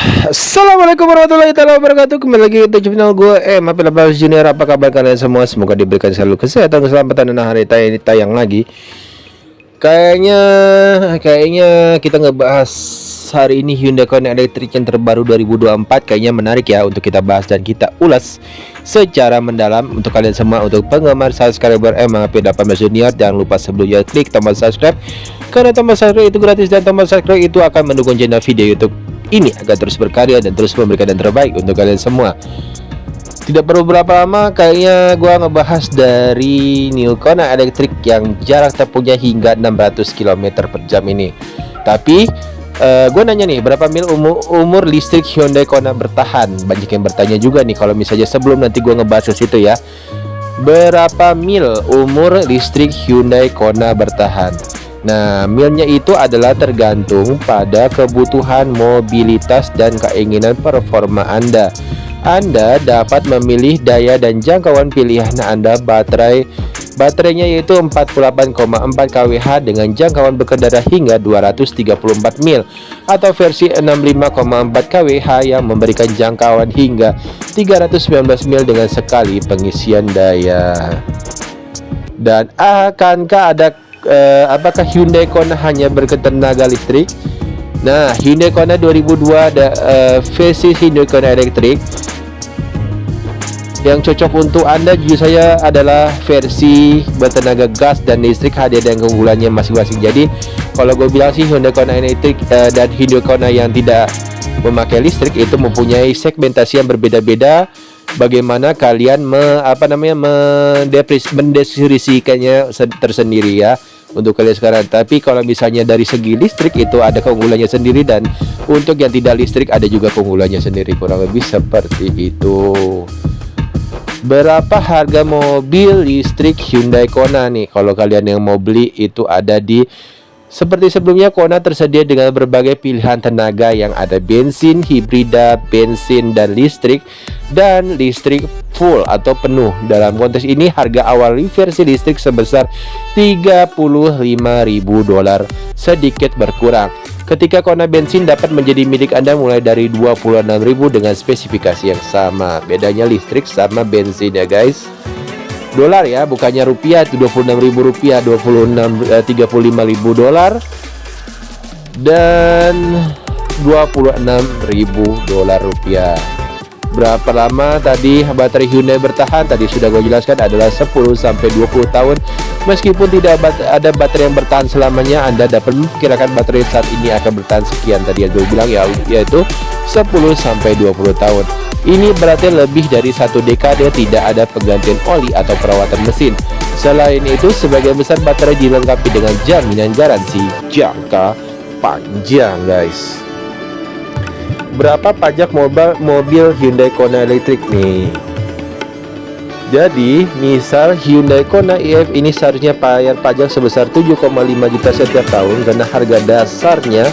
Assalamualaikum warahmatullahi wabarakatuh. Kembali lagi ke channel gue Mapil Junior. Apa kabar kalian semua? Semoga diberikan selalu kesehatan, keselamatan, dan hari tayang lagi. Kayaknya kita ngebahas hari ini Hyundai Kona Electric yang terbaru 2024. Kayaknya menarik ya untuk kita bahas dan kita ulas secara mendalam untuk kalian semua, untuk penggemar subscriber Mapil Junior. Jangan lupa sebelumnya klik tombol subscribe, karena tombol subscribe itu gratis dan tombol subscribe itu akan mendukung channel video YouTube ini agar terus berkarya dan terus memberikan yang terbaik untuk kalian semua. Tidak perlu berapa lama, kayaknya gua ngebahas dari New Kona Electric yang jarak tempuhnya hingga 600 km per jam ini. Tapi gue nanya nih, berapa mil umur listrik Hyundai Kona bertahan? Banyak yang bertanya juga nih, kalau misalnya sebelum nanti gue ngebahas ke situ ya. Berapa mil umur listrik Hyundai Kona bertahan? Nah, milnya itu adalah tergantung pada kebutuhan mobilitas dan keinginan performa Anda. Anda dapat memilih daya dan jangkauan pilihan Anda. Baterainya yaitu 48,4 kWh dengan jangkauan berkendara hingga 234 mil, atau versi 65,4 kWh yang memberikan jangkauan hingga 319 mil dengan sekali pengisian daya. Dan apakah Hyundai Kona hanya bertenaga listrik? Nah, Hyundai Kona 2002 ada versi Hyundai Kona Electric yang cocok untuk Anda jujur saya adalah versi bertenaga gas dan listrik, hadir dan keunggulannya masing-masing. Jadi kalau gue bilang sih Hyundai Kona Electric dan Hyundai Kona yang tidak memakai listrik itu mempunyai segmentasi yang berbeda-beda. Bagaimana kalian mendeskripsikannya tersendiri ya untuk kalian sekarang. Tapi kalau misalnya dari segi listrik itu ada keunggulannya sendiri, dan untuk yang tidak listrik ada juga keunggulannya sendiri, kurang lebih seperti itu. Berapa harga mobil listrik Hyundai Kona nih? Kalau kalian yang mau beli itu ada di, seperti sebelumnya, Kona tersedia dengan berbagai pilihan tenaga yang ada bensin, hibrida, bensin dan listrik full atau penuh. Dalam konteks ini harga awal versi listrik sebesar $35.000, sedikit berkurang. Ketika Kona bensin dapat menjadi milik Anda mulai dari $26.000 dengan spesifikasi yang sama. Bedanya listrik sama bensin ya guys. Dolar ya, bukannya rupiah. Itu $26.000, $35.000 dan $26.000 rupiah. Berapa lama tadi baterai Hyundai bertahan? Tadi sudah gue jelaskan adalah 10-20 tahun. Meskipun tidak ada baterai yang bertahan selamanya, Anda dapat memperkirakan baterai saat ini akan bertahan sekian. Tadi yang gue bilang ya, yaitu 10-20 tahun. Ini berarti lebih dari 1 dekade tidak ada penggantian oli atau perawatan mesin. Selain itu, sebagian besar baterai dilengkapi dengan jaminan garansi jangka panjang guys. Berapa pajak mobil Hyundai Kona Electric nih? Jadi misal Hyundai Kona EF ini seharusnya bayar pajak sebesar 7,5 juta setiap tahun, karena harga dasarnya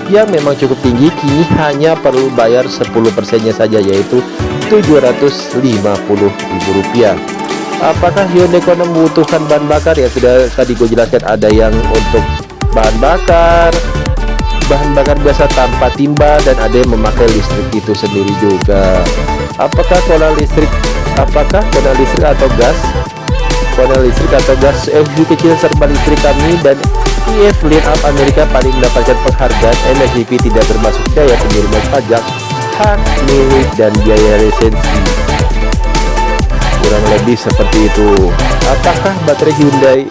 yang memang cukup tinggi. Kini hanya perlu bayar 10%-nya saja, yaitu Rp750.000. Apakah Hyundai Kona membutuhkan bahan bakar? Ya sudah tadi gue jelaskan, ada yang untuk bahan bakar biasa tanpa timba, dan ada yang memakai listrik itu sendiri juga. Apakah Kona listrik atau gas? Kona listrik atau gas SUV kecil serba listrik kami dan EF Line Up Amerika paling mendapatkan penghargaan MSCV tidak termasuk daya pengiriman pajak, hak milik dan biaya lisensi. Kurang lebih seperti itu. Apakah baterai Hyundai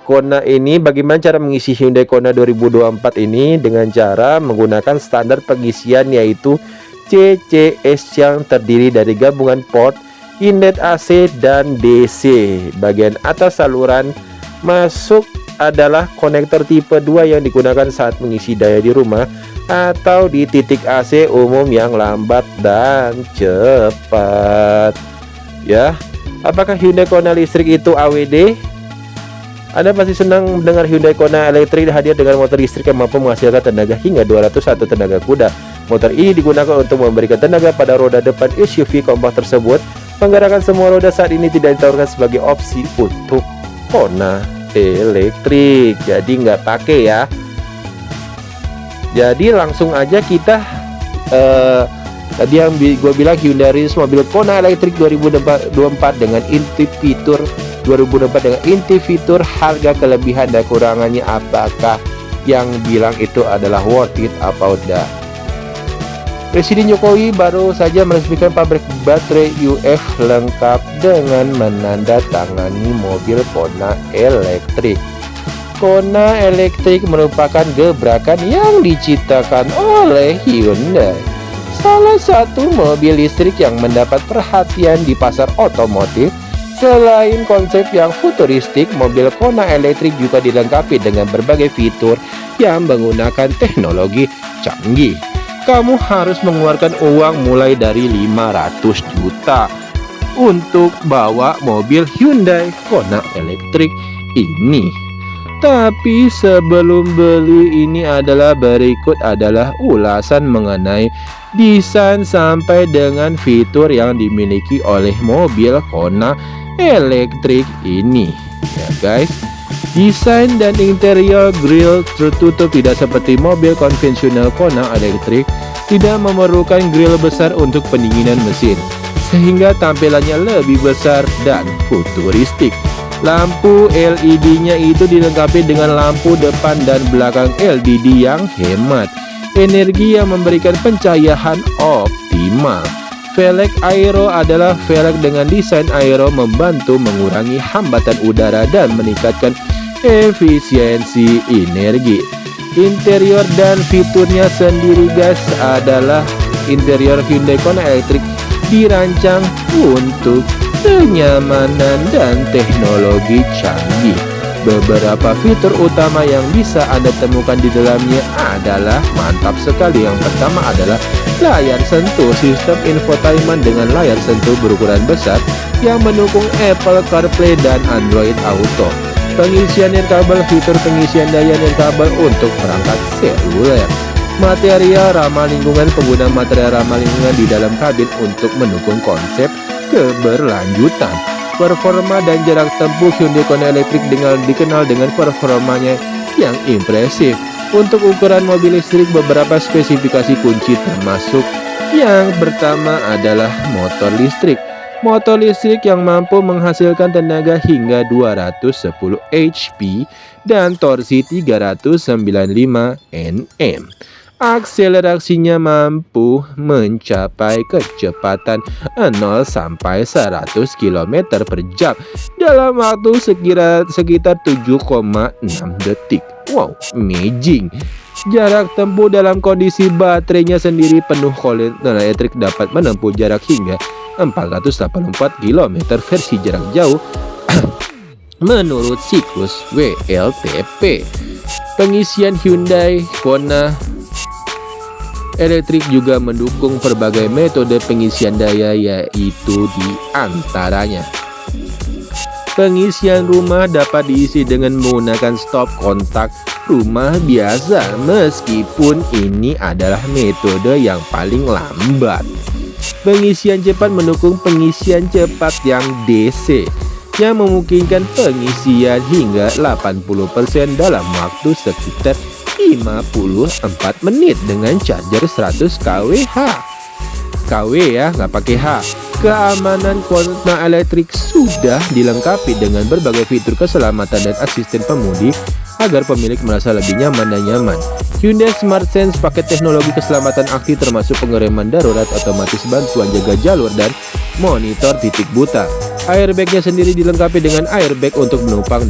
Kona ini, bagaimana cara mengisi Hyundai Kona 2024 ini? Dengan cara menggunakan standar pengisian yaitu CCS yang terdiri dari gabungan port inlet AC dan DC. Bagian atas saluran masuk adalah konektor tipe 2 yang digunakan saat mengisi daya di rumah atau di titik AC umum yang lambat dan cepat. Ya, apakah Hyundai Kona listrik itu AWD? Anda pasti senang mendengar Hyundai Kona Electric hadir dengan motor listrik yang mampu menghasilkan tenaga hingga 201 tenaga kuda. Motor ini digunakan untuk memberikan tenaga pada roda depan SUV kompak tersebut. Penggerakan semua roda saat ini tidak ditawarkan sebagai opsi untuk Kona Electric, jadi nggak pakai ya. Jadi langsung aja kita Tadi yang gue bilang Hyundai rilis mobil Kona elektrik 2024 dengan inti fitur 2024 dengan inti fitur, harga, kelebihan dan kurangannya. Apakah yang bilang itu adalah worth it apa udah? Presiden Jokowi baru saja meresmikan pabrik baterai UF lengkap dengan menandatangani mobil Kona elektrik. Kona elektrik merupakan gebrakan yang diciptakan oleh Hyundai, salah satu mobil listrik yang mendapat perhatian di pasar otomotif. Selain konsep yang futuristik, mobil Kona elektrik juga dilengkapi dengan berbagai fitur yang menggunakan teknologi canggih. Kamu harus mengeluarkan uang mulai dari 500 juta untuk bawa mobil Hyundai Kona elektrik ini. Tapi sebelum beli ini adalah berikut adalah ulasan mengenai desain sampai dengan fitur yang dimiliki oleh mobil Kona elektrik ini. Ya guys, desain dan interior grill tertutup tidak seperti mobil konvensional. Kona elektrik tidak memerlukan grill besar untuk pendinginan mesin, sehingga tampilannya lebih besar dan futuristik. Lampu LED-nya itu dilengkapi dengan lampu depan dan belakang LED yang hemat energi yang memberikan pencahayaan optimal. Velg aero adalah velg dengan desain aero, membantu mengurangi hambatan udara dan meningkatkan efisiensi energi. Interior dan fiturnya sendiri guys adalah interior Hyundai Kona elektrik dirancang untuk kenyamanan dan teknologi canggih. Beberapa fitur utama yang bisa Anda temukan di dalamnya adalah mantap sekali. Yang pertama adalah layar sentuh, sistem infotainment dengan layar sentuh berukuran besar yang mendukung Apple CarPlay dan Android Auto. Pengisian nirkabel, fitur pengisian daya nirkabel untuk perangkat seluler. Material ramah lingkungan, penggunaan material ramah lingkungan di dalam kabin untuk mendukung konsep keberlanjutan. Performa dan jarak tempuh Hyundai Kona elektrik dikenal dengan performanya yang impresif. Untuk ukuran mobil listrik, beberapa spesifikasi kunci termasuk yang pertama adalah motor listrik. Motor listrik yang mampu menghasilkan tenaga hingga 210 HP dan torsi 395 Nm. Akselerasinya mampu mencapai kecepatan 0 sampai 100 km per jam dalam waktu sekitar 7,6 detik. Wow, amazing. Jarak tempuh dalam kondisi baterainya sendiri penuh, Kona elektrik dapat menempuh jarak hingga 484 km versi jarak jauh menurut siklus WLTP. Pengisian Hyundai Kona elektrik juga mendukung berbagai metode pengisian daya, yaitu di antaranya pengisian rumah dapat diisi dengan menggunakan stop kontak rumah biasa, meskipun ini adalah metode yang paling lambat. Pengisian cepat mendukung pengisian cepat yang DC yang memungkinkan pengisian hingga 80% dalam waktu sekitar 54 menit dengan charger 100 kWh. KW ya, nggak pakai H. Keamanan Kona elektrik sudah dilengkapi dengan berbagai fitur keselamatan dan asisten pemudi agar pemilik merasa lebih nyaman dan nyaman. Hyundai Smart Sense paket teknologi keselamatan aktif termasuk pengereman darurat, otomatis bantuan jaga jalur dan monitor titik buta. Airbagnya sendiri dilengkapi dengan airbag untuk penumpang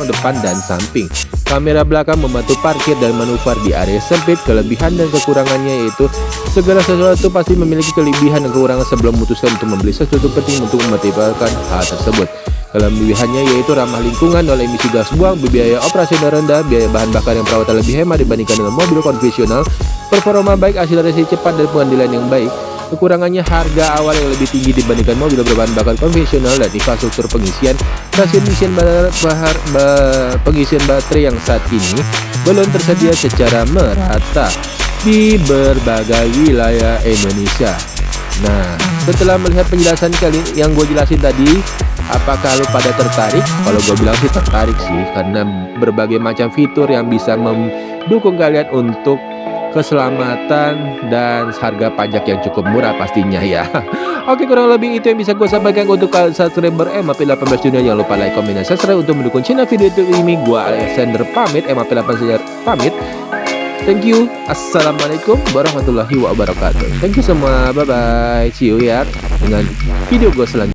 depan dan samping. Kamera belakang membantu parkir dan manuver di area sempit. Kelebihan dan kekurangannya yaitu segala sesuatu pasti memiliki kelebihan dan kekurangan. Sebelum memutuskan untuk membeli sesuatu, penting untuk mempertimbangkan hal tersebut. Kelebihannya yaitu ramah lingkungan, nol emisi gas buang, biaya operasional rendah, biaya bahan bakar yang perawatan lebih hemat dibandingkan dengan mobil konvensional, performa baik, akselerasi cepat dan pengendalian yang baik. Kekurangannya harga awal yang lebih tinggi dibandingkan mobil berbahan bakar konvensional dan infrastruktur pengisian pengisian baterai yang saat ini belum tersedia secara merata di berbagai wilayah Indonesia. Nah, setelah melihat penjelasan kali yang gue jelasin tadi, apakah lu pada tertarik? Kalau gue bilang sih tertarik sih, karena berbagai macam fitur yang bisa mendukung kalian untuk keselamatan, dan harga pajak yang cukup murah pastinya ya. Oke, kurang lebih itu yang bisa gue sampaikan untuk kalian subscriber MAP18 Junior. Jangan lupa like, comment, dan subscribe untuk mendukung channel video ini. Gue Alexander pamit, MAP18 Junior pamit. Thank you. Assalamualaikum warahmatullahi wabarakatuh. Thank you semua. Bye bye. See you ya dengan video gue selanjutnya.